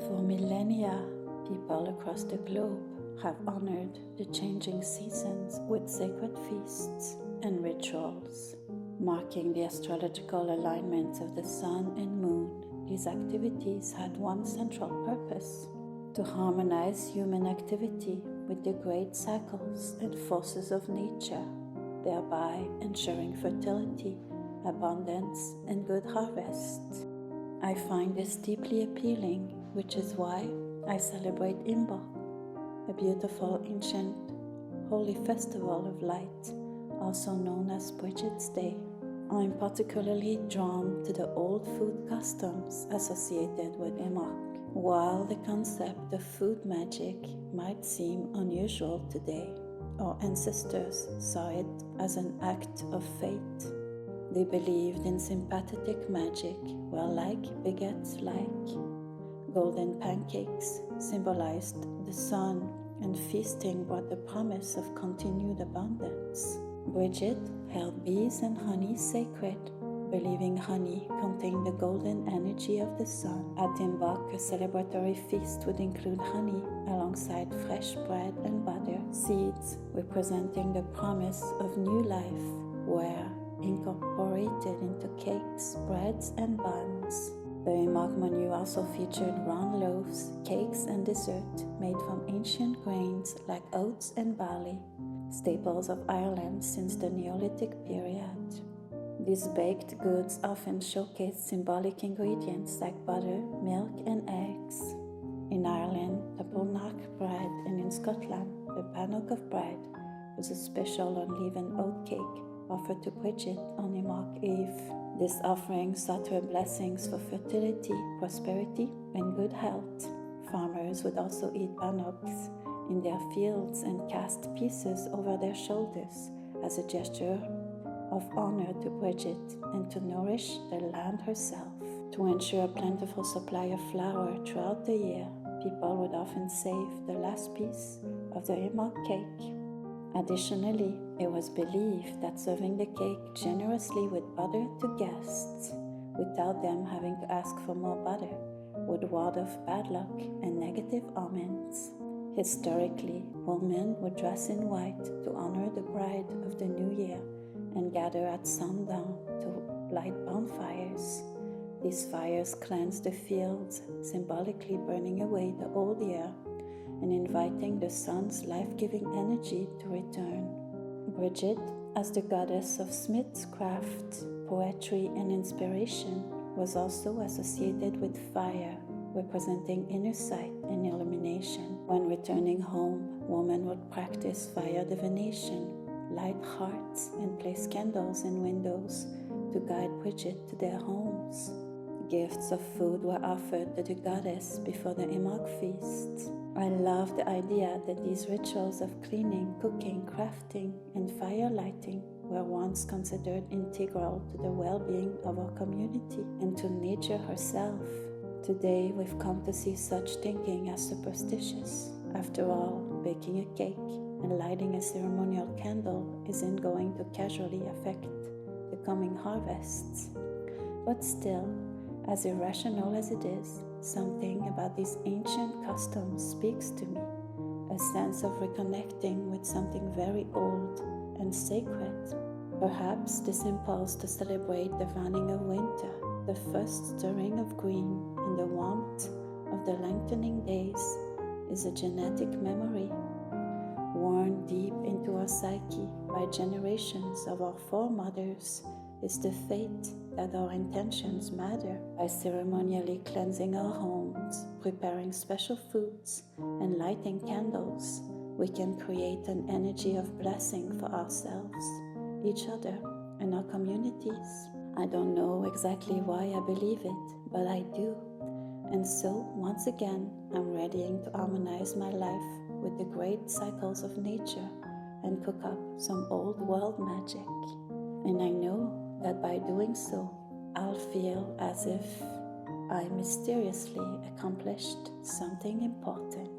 For millennia, people across the globe have honored the changing seasons with sacred feasts and rituals. Marking the astrological alignments of the sun and moon, these activities had one central purpose: to harmonize human activity with the great cycles and forces of nature, thereby ensuring fertility, abundance, and good harvest. I find this deeply appealing, which is why I celebrate Imbolc, a beautiful ancient holy festival of light, also known as Brigid's Day. I'm particularly drawn to the old food customs associated with Imbolc. While the concept of food magic might seem unusual today, our ancestors saw it as an act of fate. They believed in sympathetic magic, where like begets like. Golden pancakes symbolized the sun, and feasting brought the promise of continued abundance. Brigid held bees and honey sacred, believing honey contained the golden energy of the sun. At Imbolc, a celebratory feast would include honey alongside fresh bread and butter, seeds representing the promise of new life, were incorporated into cakes, breads, and buns. The Oimelc menu also featured round loaves, cakes, and dessert made from ancient grains like oats and barley, staples of Ireland since the Neolithic period. These baked goods often showcased symbolic ingredients like butter, milk, and eggs. In Ireland, the Polnach bread, and in Scotland, the bannock of bread was a special unleavened oat cake offered to Brigid on Imbolc Eve. This offering sought her blessings for fertility, prosperity, and good health. Farmers would also eat bannocks in their fields and cast pieces over their shoulders as a gesture of honor to Brigid and to nourish the land herself. To ensure a plentiful supply of flour throughout the year, people would often save the last piece of the Imbolc cake. Additionally, it was believed that serving the cake generously with butter to guests, without them having to ask for more butter, would ward off bad luck and negative omens. Historically, women would dress in white to honor the bride of the new year and gather at sundown to light bonfires. These fires cleansed the fields, symbolically burning away the old year and inviting the sun's life-giving energy to return. Brigid, as the goddess of smithscraft, poetry, and inspiration, was also associated with fire, representing inner sight and illumination. When returning home, women would practice fire divination, light hearts, and place candles in windows to guide Brigid to their homes. Gifts of food were offered to the goddess before the Imbolc feast. I love the idea that these rituals of cleaning, cooking, crafting, and fire lighting were once considered integral to the well-being of our community and to nature herself. Today, we've come to see such thinking as superstitious. After all, baking a cake and lighting a ceremonial candle isn't going to casually affect the coming harvests. But still, as irrational as it is, something about these ancient customs speaks to me, a sense of reconnecting with something very old and sacred. Perhaps this impulse to celebrate the waning of winter, the first stirring of green, and the warmth of the lengthening days is a genetic memory, worn deep into our psyche by generations of our foremothers. Is the fate that our intentions matter. By ceremonially cleansing our homes, preparing special foods, and lighting candles, we can create an energy of blessing for ourselves, each other, and our communities. I don't know exactly why I believe it, but I do. And so, once again, I'm readying to harmonize my life with the great cycles of nature and cook up some old world magic. And I know that by doing so, I'll feel as if I mysteriously accomplished something important.